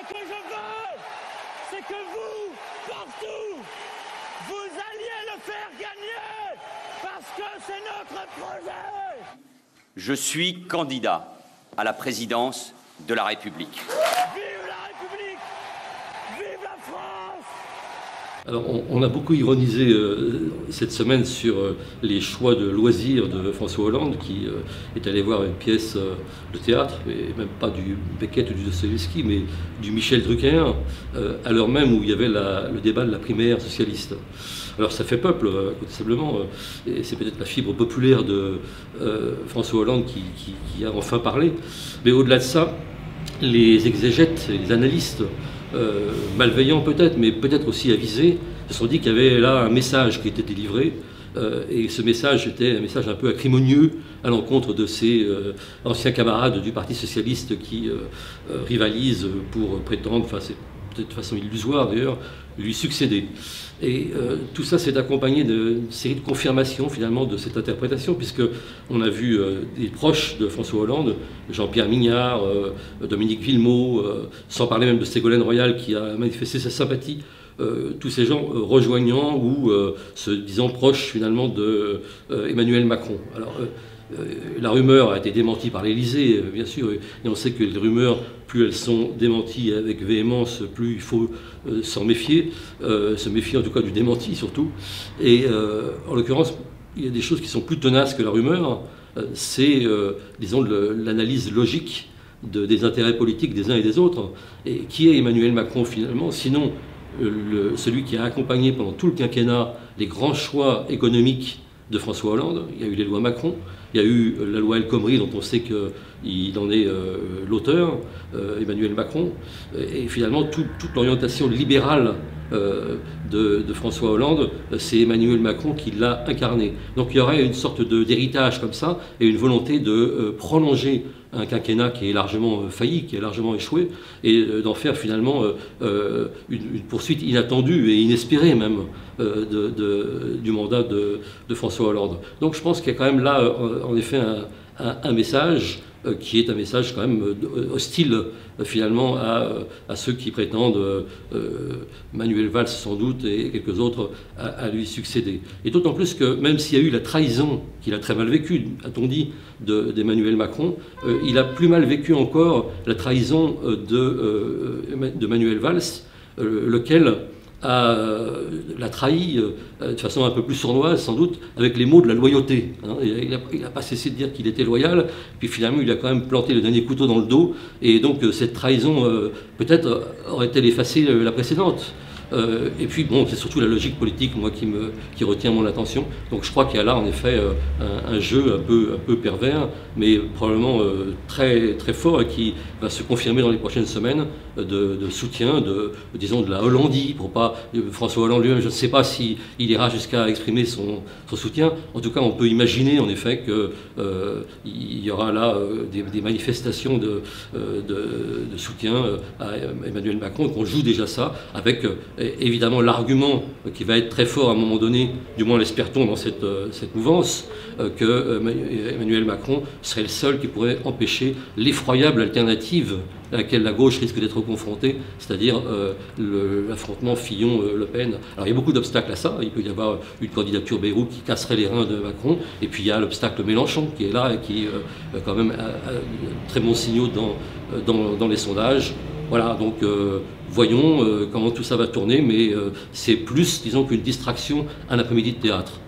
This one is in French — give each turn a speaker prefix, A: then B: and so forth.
A: que je veux, c'est que vous, partout, vous alliez le faire gagner, parce que c'est notre projet.
B: Je suis candidat à la présidence de la République.
A: Vive la République! Vive la France!
C: Alors, on a beaucoup ironisé cette semaine sur les choix de loisirs de François Hollande, qui est allé voir une pièce de théâtre, et même pas du Beckett ou du Dostoïevski, mais du Michel Drucker, à l'heure même où il y avait le débat de la primaire socialiste. Alors ça fait peuple, incontestablement, et c'est peut-être la fibre populaire de François Hollande qui a enfin parlé. Mais au-delà de ça, les exégètes, les analystes, malveillants peut-être, mais peut-être aussi avisés, se sont dit qu'il y avait là un message qui était délivré, et ce message était un message un peu acrimonieux à l'encontre de ces anciens camarades du Parti socialiste qui rivalisent pour prétendre, enfin c'est peut-être de façon illusoire d'ailleurs, lui succéder. Et tout ça s'est accompagné d'une série de confirmations finalement de cette interprétation, puisqu'on a vu des proches de François Hollande, Jean-Pierre Mignard, Dominique Villemot, sans parler même de Ségolène Royal qui a manifesté sa sympathie, tous ces gens rejoignant ou se disant proches finalement de Emmanuel Macron. Alors, la rumeur a été démentie par l'Élysée, bien sûr, et on sait que les rumeurs, plus elles sont démenties avec véhémence, plus il faut s'en méfier, se méfier en tout cas du démenti surtout. Et en l'occurrence, il y a des choses qui sont plus tenaces que la rumeur, c'est, disons, l'analyse logique des intérêts politiques des uns et des autres. Et qui est Emmanuel Macron finalement, sinon celui qui a accompagné pendant tout le quinquennat les grands choix économiques de François Hollande. Il y a eu les lois Macron, il y a eu la loi El Khomri dont on sait qu'il en est l'auteur, Emmanuel Macron, et finalement toute l'orientation libérale de François Hollande, c'est Emmanuel Macron qui l'a incarné. Donc il y aurait une sorte d'héritage comme ça et une volonté de prolonger un quinquennat qui est largement failli, qui est largement échoué, et d'en faire finalement une poursuite inattendue et inespérée même du mandat de François Hollande. Donc je pense qu'il y a quand même là en effet un message qui est un message quand même hostile finalement à ceux qui prétendent, Manuel Valls sans doute et quelques autres, à lui succéder. Et d'autant plus que même s'il y a eu la trahison, qu'il a très mal vécue, a-t-on dit, d'Emmanuel Macron, il a plus mal vécu encore la trahison de Manuel Valls, lequel l'a trahi de façon un peu plus sournoise sans doute avec les mots de la loyauté. Hein. Il n'a pas cessé de dire qu'il était loyal, puis finalement il a quand même planté le dernier couteau dans le dos, et donc cette trahison peut-être aurait-elle effacé la précédente. Et puis bon, c'est surtout la logique politique moi qui retient mon attention. Donc je crois qu'il y a là en effet un jeu un peu pervers, mais probablement très très fort, et qui va se confirmer dans les prochaines semaines de soutien, disons de la Hollandie, pour pas François Hollande lui-même, je ne sais pas s'il ira jusqu'à exprimer son soutien. En tout cas, on peut imaginer en effet qu'il y aura là des manifestations de soutien à Emmanuel Macron, et qu'on joue déjà ça avec évidemment l'argument qui va être très fort à un moment donné, du moins l'espère-t-on dans cette mouvance, que Emmanuel Macron serait le seul qui pourrait empêcher l'effroyable alternative à laquelle la gauche risque d'être confrontée, c'est-à-dire l'affrontement Fillon-Le Pen. Alors il y a beaucoup d'obstacles à ça. Il peut y avoir une candidature Bayrou qui casserait les reins de Macron, et puis il y a l'obstacle Mélenchon qui est là et qui quand même a très bons signaux dans les sondages. Voilà, donc voyons comment tout ça va tourner, mais c'est plus, disons, qu'une distraction un après-midi de théâtre.